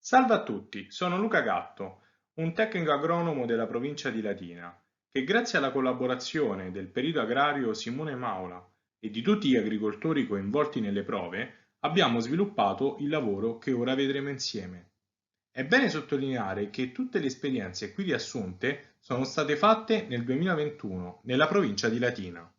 Salve a tutti, sono Luca Gatto, un tecnico agronomo della provincia di Latina, che grazie alla collaborazione del perito agrario Simone Maula e di tutti gli agricoltori coinvolti nelle prove, abbiamo sviluppato il lavoro che ora vedremo insieme. È bene sottolineare che tutte le esperienze qui riassunte sono state fatte nel 2021 nella provincia di Latina.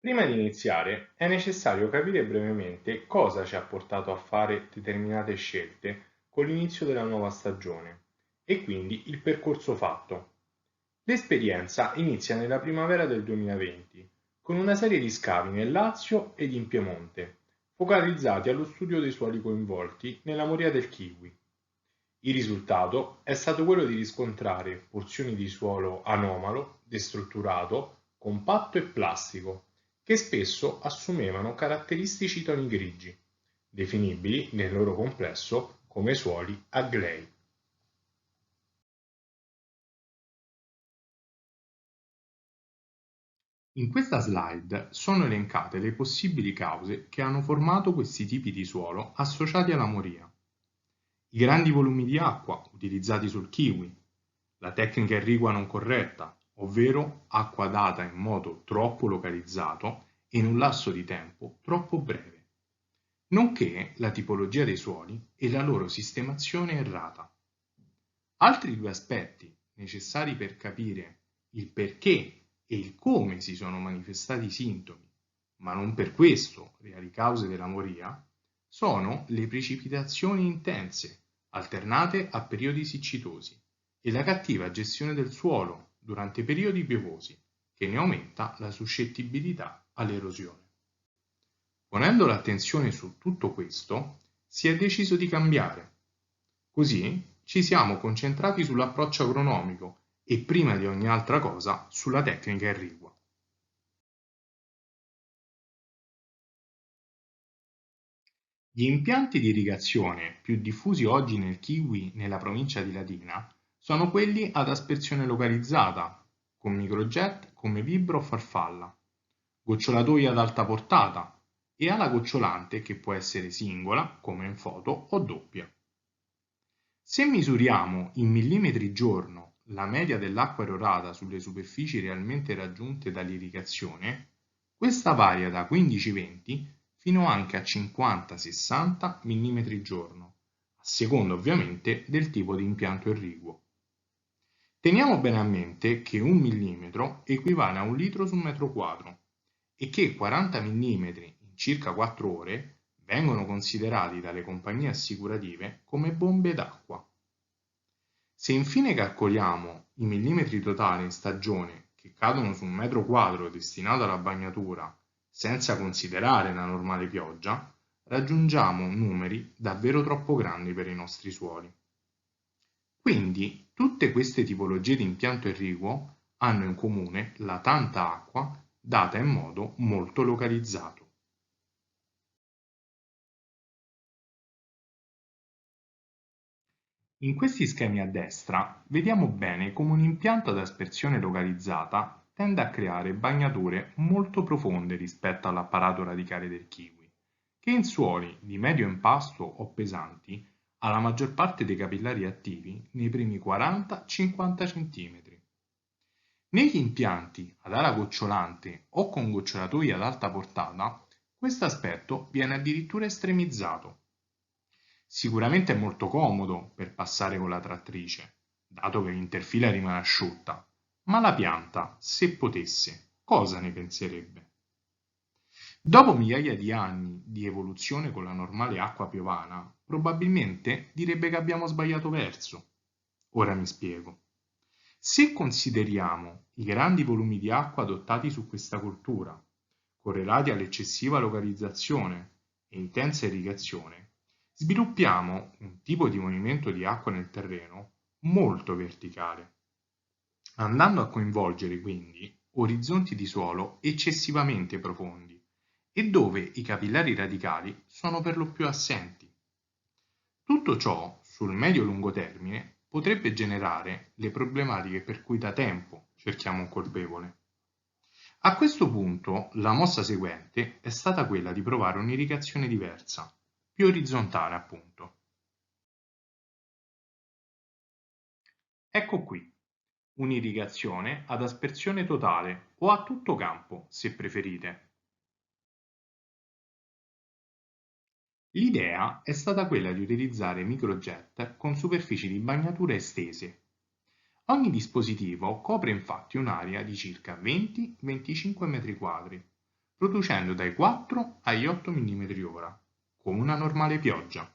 Prima di iniziare è necessario capire brevemente cosa ci ha portato a fare determinate scelte con l'inizio della nuova stagione e quindi il percorso fatto. L'esperienza inizia nella primavera del 2020 con una serie di scavi nel Lazio ed in Piemonte, focalizzati allo studio dei suoli coinvolti nella moria del kiwi. Il risultato è stato quello di riscontrare porzioni di suolo anomalo, destrutturato, compatto e plastico, che spesso assumevano caratteristici toni grigi, definibili nel loro complesso come suoli aglei. In questa slide sono elencate le possibili cause che hanno formato questi tipi di suolo associati alla moria. I grandi volumi di acqua utilizzati sul kiwi, la tecnica irrigua non corretta, ovvero acqua data in modo troppo localizzato e in un lasso di tempo troppo breve, nonché la tipologia dei suoli e la loro sistemazione errata. Altri due aspetti necessari per capire il perché e il come si sono manifestati i sintomi, ma non per questo reali cause della moria, sono le precipitazioni intense, alternate a periodi siccitosi, e la cattiva gestione del suolo durante periodi piovosi, che ne aumenta la suscettibilità all'erosione. Ponendo l'attenzione su tutto questo, si è deciso di cambiare. Così ci siamo concentrati sull'approccio agronomico e prima di ogni altra cosa sulla tecnica irrigua. Gli impianti di irrigazione più diffusi oggi nel kiwi nella provincia di Latina sono quelli ad aspersione localizzata, con microjet come vibro o farfalla, gocciolatori ad alta portata e ala gocciolante che può essere singola, come in foto, o doppia. Se misuriamo in millimetri giorno la media dell'acqua erorata sulle superfici realmente raggiunte dall'irrigazione, questa varia da 15-20 fino anche a 50-60 mm giorno, a seconda ovviamente del tipo di impianto irriguo. Teniamo bene a mente che 1 mm equivale a 1 litro su metro quadro e che 40 mm in circa 4 ore vengono considerati dalle compagnie assicurative come bombe d'acqua. Se infine calcoliamo i millimetri totali in stagione che cadono su un metro quadro destinato alla bagnatura senza considerare la normale pioggia, raggiungiamo numeri davvero troppo grandi per i nostri suoli. Quindi tutte queste tipologie di impianto irriguo hanno in comune la tanta acqua data in modo molto localizzato. In questi schemi a destra vediamo bene come un impianto ad aspersione localizzata tende a creare bagnature molto profonde rispetto all'apparato radicale del kiwi, che in suoli di medio impasto o pesanti ha la maggior parte dei capillari attivi nei primi 40-50 cm. Negli impianti ad ala gocciolante o con gocciolatori ad alta portata, questo aspetto viene addirittura estremizzato. Sicuramente è molto comodo per passare con la trattrice, dato che l'interfila rimane asciutta, ma la pianta, se potesse, cosa ne penserebbe? Dopo migliaia di anni di evoluzione con la normale acqua piovana, probabilmente direbbe che abbiamo sbagliato verso. Ora mi spiego. Se consideriamo i grandi volumi di acqua adottati su questa coltura, correlati all'eccessiva localizzazione e intensa irrigazione, sviluppiamo un tipo di movimento di acqua nel terreno molto verticale, andando a coinvolgere quindi orizzonti di suolo eccessivamente profondi e dove i capillari radicali sono per lo più assenti. Tutto ciò, sul medio-lungo termine, potrebbe generare le problematiche per cui da tempo cerchiamo un colpevole. A questo punto la mossa seguente è stata quella di provare un'irrigazione diversa, più orizzontale appunto. Ecco qui, un'irrigazione ad aspersione totale o a tutto campo, se preferite. L'idea è stata quella di utilizzare microjet con superfici di bagnatura estese. Ogni dispositivo copre infatti un'area di circa 20-25 m², producendo dai 4 agli 8 mm/ora, come una normale pioggia.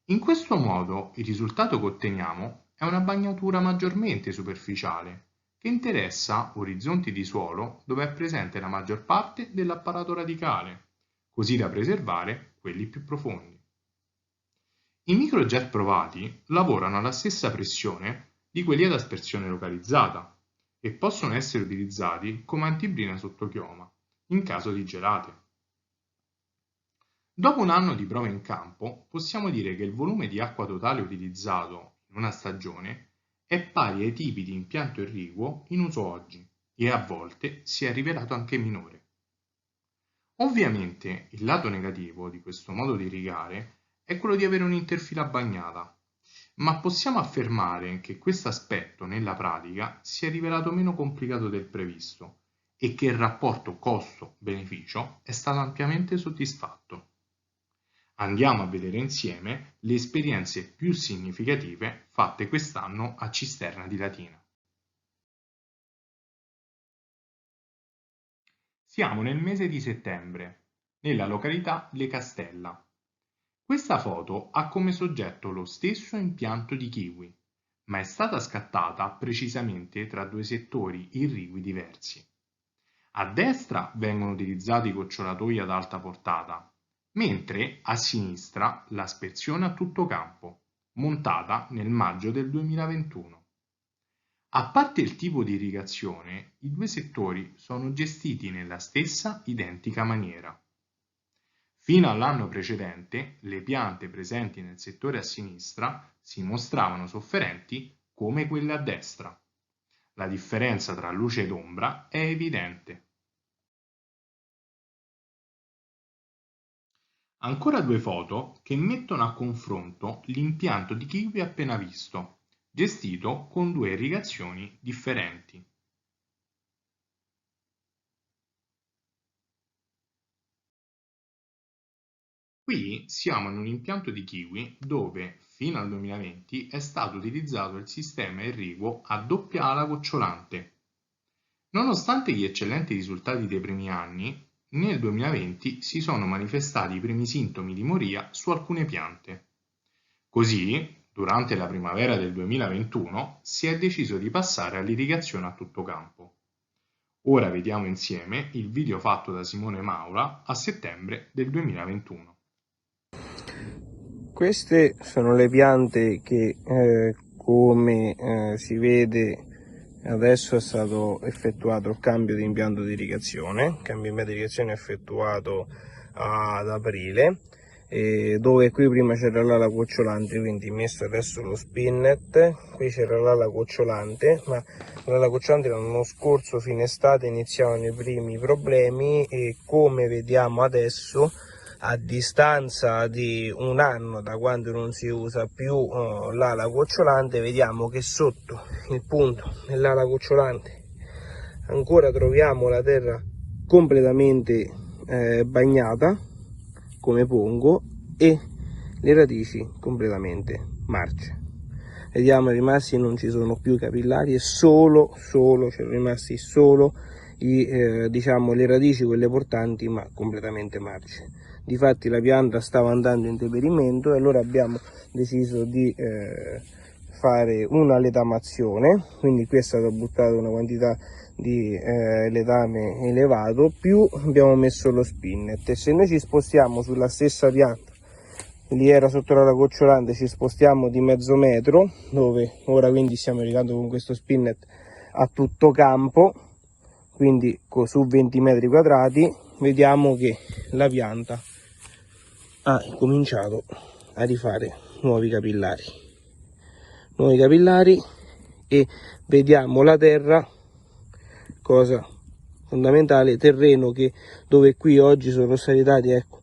In questo modo il risultato che otteniamo è una bagnatura maggiormente superficiale, che interessa orizzonti di suolo dove è presente la maggior parte dell'apparato radicale, così da preservare quelli più profondi. I microjet provati lavorano alla stessa pressione di quelli ad aspersione localizzata e possono essere utilizzati come antibrina sotto chioma in caso di gelate. Dopo un anno di prove in campo, possiamo dire che il volume di acqua totale utilizzato in una stagione è pari ai tipi di impianto irriguo in uso oggi e a volte si è rivelato anche minore. Ovviamente il lato negativo di questo modo di irrigare è quello di avere un'interfila bagnata, ma possiamo affermare che questo aspetto nella pratica si è rivelato meno complicato del previsto e che il rapporto costo-beneficio è stato ampiamente soddisfatto. Andiamo a vedere insieme le esperienze più significative fatte quest'anno a Cisterna di Latina. Siamo nel mese di settembre, nella località Le Castella. Questa foto ha come soggetto lo stesso impianto di kiwi, ma è stata scattata precisamente tra due settori irrigui diversi. A destra vengono utilizzati i gocciolatori ad alta portata, mentre a sinistra l'aspersione a tutto campo, montata nel maggio del 2021. A parte il tipo di irrigazione, i due settori sono gestiti nella stessa identica maniera. Fino all'anno precedente, le piante presenti nel settore a sinistra si mostravano sofferenti come quelle a destra. La differenza tra luce ed ombra è evidente. Ancora due foto che mettono a confronto l'impianto di kiwi appena visto, gestito con due irrigazioni differenti. Qui siamo in un impianto di kiwi dove fino al 2020 è stato utilizzato il sistema irriguo a doppia ala gocciolante. Nonostante gli eccellenti risultati dei primi anni, nel 2020 si sono manifestati i primi sintomi di moria su alcune piante. Così, durante la primavera del 2021, si è deciso di passare all'irrigazione a tutto campo. Ora vediamo insieme il video fatto da Simone Maura a settembre del 2021. Queste sono le piante che come si vede adesso è stato effettuato il cambio di impianto di irrigazione. Il cambio di impianto di irrigazione è effettuato ad aprile, dove qui prima c'era l'ala gocciolante, quindi messo adesso lo spinnet. Qui c'era l'ala gocciolante, ma l'ala gocciolante l'anno scorso fine estate iniziavano i primi problemi e come vediamo adesso, a distanza di un anno da quando non si usa più l'ala gocciolante, vediamo che sotto il punto dell'ala gocciolante ancora troviamo la terra completamente bagnata come pongo e le radici completamente marce. Vediamo i rimasti, non ci sono più capillari e solo sono rimasti solo diciamo le radici, quelle portanti, ma completamente marce. Difatti la pianta stava andando in deperimento e allora abbiamo deciso di fare una letamazione, quindi qui è stata buttata una quantità di letame elevato, più abbiamo messo lo spinnet. E se noi ci spostiamo sulla stessa pianta, lì era sotto l'ala gocciolante, ci spostiamo di mezzo metro, dove ora quindi stiamo irrigando con questo spinnet a tutto campo, quindi su 20 metri quadrati, vediamo che la pianta ha cominciato a rifare nuovi capillari e vediamo la terra cosa fondamentale, terreno dove qui oggi sono stati dati, ecco,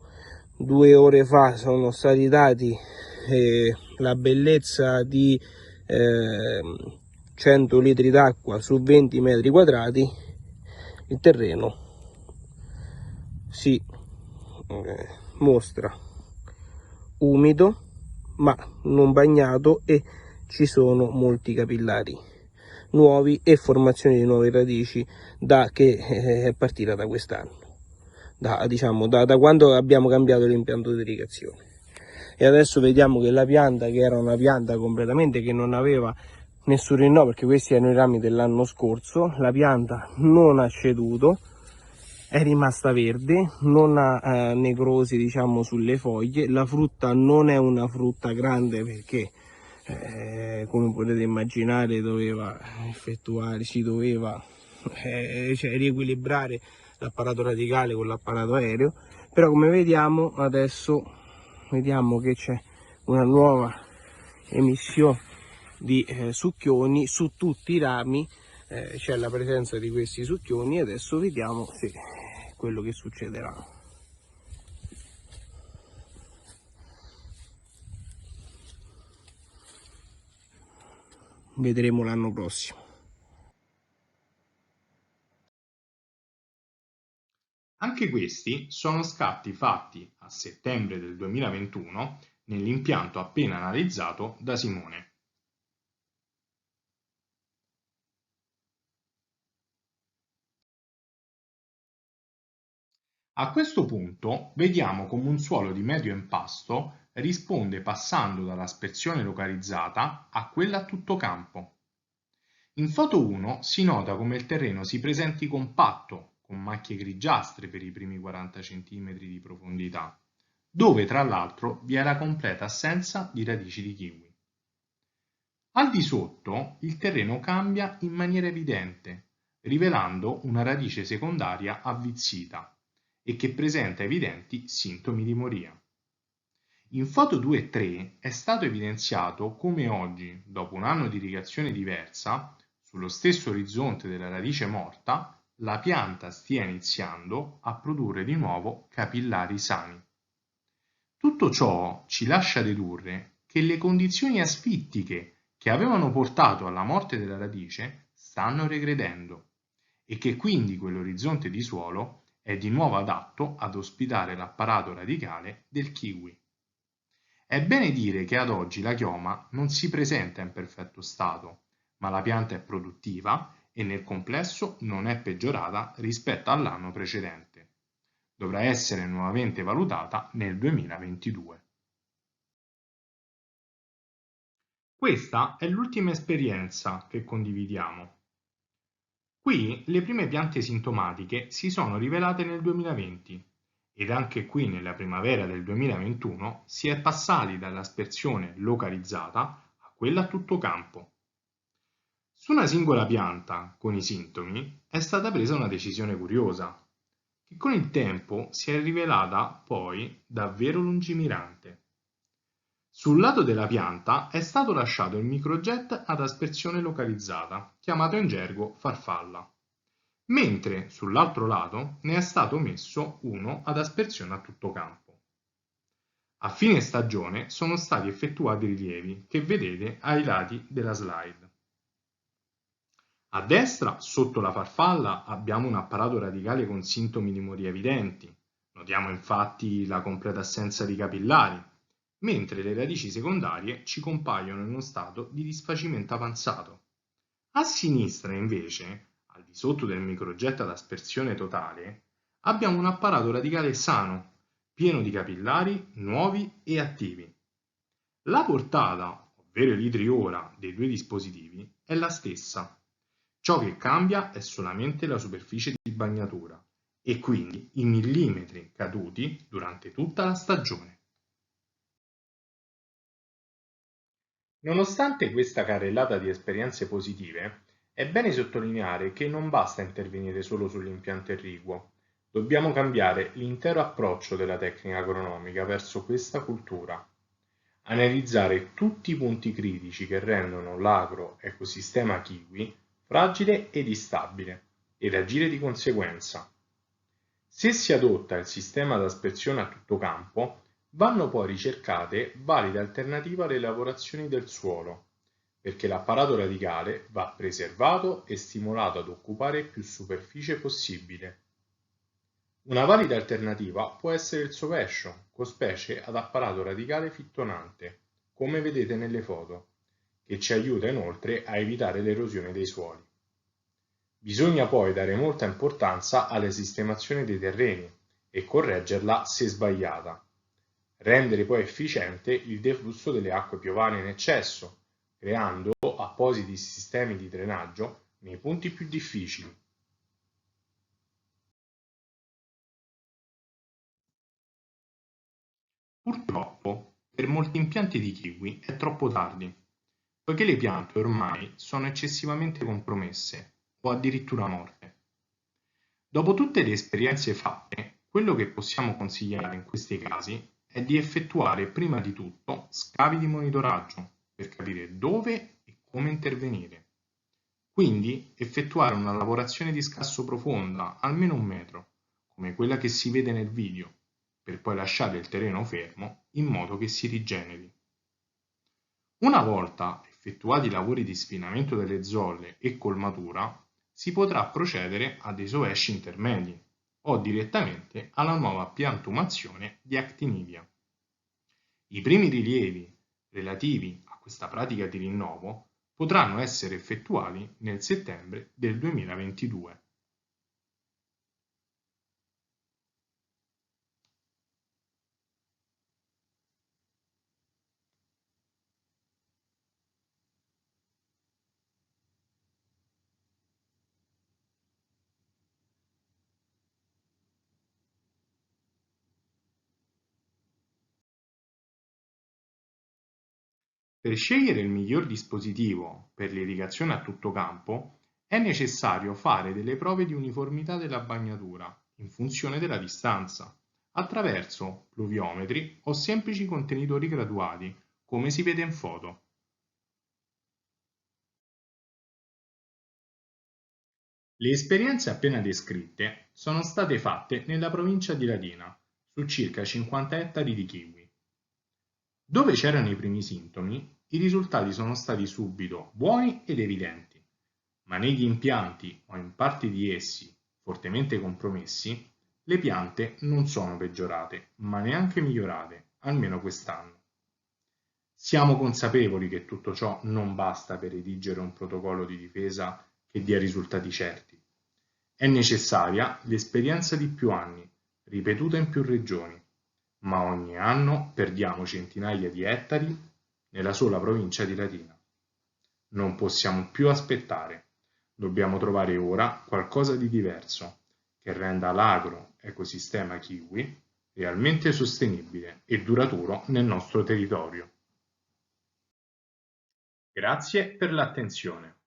2 ore fa sono stati dati la bellezza di 100 litri d'acqua su 20 metri quadrati. Il terreno si mostra umido ma non bagnato e ci sono molti capillari nuovi e formazione di nuove radici che è partita da quest'anno, da quando abbiamo cambiato l'impianto di irrigazione. E adesso vediamo che la pianta, che era una pianta completamente che non aveva nessun rinnovo, perché questi erano i rami dell'anno scorso, la pianta non ha ceduto, è rimasta verde, non ha necrosi diciamo sulle foglie, la frutta non è una frutta grande perché come potete immaginare si doveva riequilibrare l'apparato radicale con l'apparato aereo, però come vediamo adesso vediamo che c'è una nuova emissione di succhioni su tutti i rami, c'è la presenza di questi succhioni e adesso vediamo se quello che succederà. Vedremo l'anno prossimo. Anche questi sono scatti fatti a settembre del 2021 nell'impianto appena analizzato da Simone. A questo punto vediamo come un suolo di medio impasto risponde passando dall'aspersione localizzata a quella a tutto campo. In foto 1 si nota come il terreno si presenti compatto, con macchie grigiastre per i primi 40 cm di profondità, dove tra l'altro vi è la completa assenza di radici di kiwi. Al di sotto il terreno cambia in maniera evidente, rivelando una radice secondaria avvizzita e che presenta evidenti sintomi di moria. In foto 2 e 3 è stato evidenziato come oggi, dopo un anno di irrigazione diversa, sullo stesso orizzonte della radice morta, la pianta stia iniziando a produrre di nuovo capillari sani. Tutto ciò ci lascia dedurre che le condizioni asfittiche che avevano portato alla morte della radice stanno regredendo e che quindi quell'orizzonte di suolo è di nuovo adatto ad ospitare l'apparato radicale del kiwi. È bene dire che ad oggi la chioma non si presenta in perfetto stato, ma la pianta è produttiva e nel complesso non è peggiorata rispetto all'anno precedente. Dovrà essere nuovamente valutata nel 2022. Questa è l'ultima esperienza che condividiamo. Qui le prime piante sintomatiche si sono rivelate nel 2020 ed anche qui nella primavera del 2021 si è passati dall'aspersione localizzata a quella a tutto campo. Su una singola pianta con i sintomi è stata presa una decisione curiosa, che con il tempo si è rivelata poi davvero lungimirante. Sul lato della pianta è stato lasciato il microjet ad aspersione localizzata, chiamato in gergo farfalla, mentre sull'altro lato ne è stato messo uno ad aspersione a tutto campo. A fine stagione sono stati effettuati rilievi che vedete ai lati della slide. A destra, sotto la farfalla, abbiamo un apparato radicale con sintomi di moria evidenti. Notiamo infatti la completa assenza di capillari, mentre le radici secondarie ci compaiono in uno stato di disfacimento avanzato. A sinistra, invece, al di sotto del microjet ad aspersione totale, abbiamo un apparato radicale sano, pieno di capillari nuovi e attivi. La portata, ovvero i litri ora, dei due dispositivi è la stessa. Ciò che cambia è solamente la superficie di bagnatura e quindi i millimetri caduti durante tutta la stagione. Nonostante questa carrellata di esperienze positive, è bene sottolineare che non basta intervenire solo sull'impianto irriguo. Dobbiamo cambiare l'intero approccio della tecnica agronomica verso questa cultura. Analizzare tutti i punti critici che rendono l'agro-ecosistema kiwi fragile ed instabile ed agire di conseguenza. Se si adotta il sistema ad aspersione a tutto campo, vanno poi ricercate valide alternative alle lavorazioni del suolo, perché l'apparato radicale va preservato e stimolato ad occupare più superficie possibile. Una valida alternativa può essere il sovescio, con specie ad apparato radicale fittonante, come vedete nelle foto, che ci aiuta inoltre a evitare l'erosione dei suoli. Bisogna poi dare molta importanza alla sistemazione dei terreni e correggerla se sbagliata. Rendere poi efficiente il deflusso delle acque piovane in eccesso, creando appositi sistemi di drenaggio nei punti più difficili. Purtroppo, per molti impianti di kiwi è troppo tardi, poiché le piante ormai sono eccessivamente compromesse o addirittura morte. Dopo tutte le esperienze fatte, quello che possiamo consigliare in questi casi è di effettuare prima di tutto scavi di monitoraggio per capire dove e come intervenire. Quindi effettuare una lavorazione di scasso profonda, almeno 1 metro, come quella che si vede nel video, per poi lasciare il terreno fermo in modo che si rigeneri. Una volta effettuati i lavori di sfinamento delle zolle e colmatura, si potrà procedere a dei sovesci intermedi o direttamente alla nuova piantumazione di Actinidia. I primi rilievi relativi a questa pratica di rinnovo potranno essere effettuati nel settembre del 2022. Per scegliere il miglior dispositivo per l'irrigazione a tutto campo è necessario fare delle prove di uniformità della bagnatura in funzione della distanza, attraverso pluviometri o semplici contenitori graduati, come si vede in foto. Le esperienze appena descritte sono state fatte nella provincia di Latina, su circa 50 ettari di kiwi. Dove c'erano i primi sintomi, i risultati sono stati subito buoni ed evidenti, ma negli impianti o in parti di essi fortemente compromessi, le piante non sono peggiorate, ma neanche migliorate, almeno quest'anno. Siamo consapevoli che tutto ciò non basta per redigere un protocollo di difesa che dia risultati certi. È necessaria l'esperienza di più anni, ripetuta in più regioni, ma ogni anno perdiamo centinaia di ettari nella sola provincia di Latina. Non possiamo più aspettare, dobbiamo trovare ora qualcosa di diverso che renda l'agro-ecosistema kiwi realmente sostenibile e duraturo nel nostro territorio. Grazie per l'attenzione.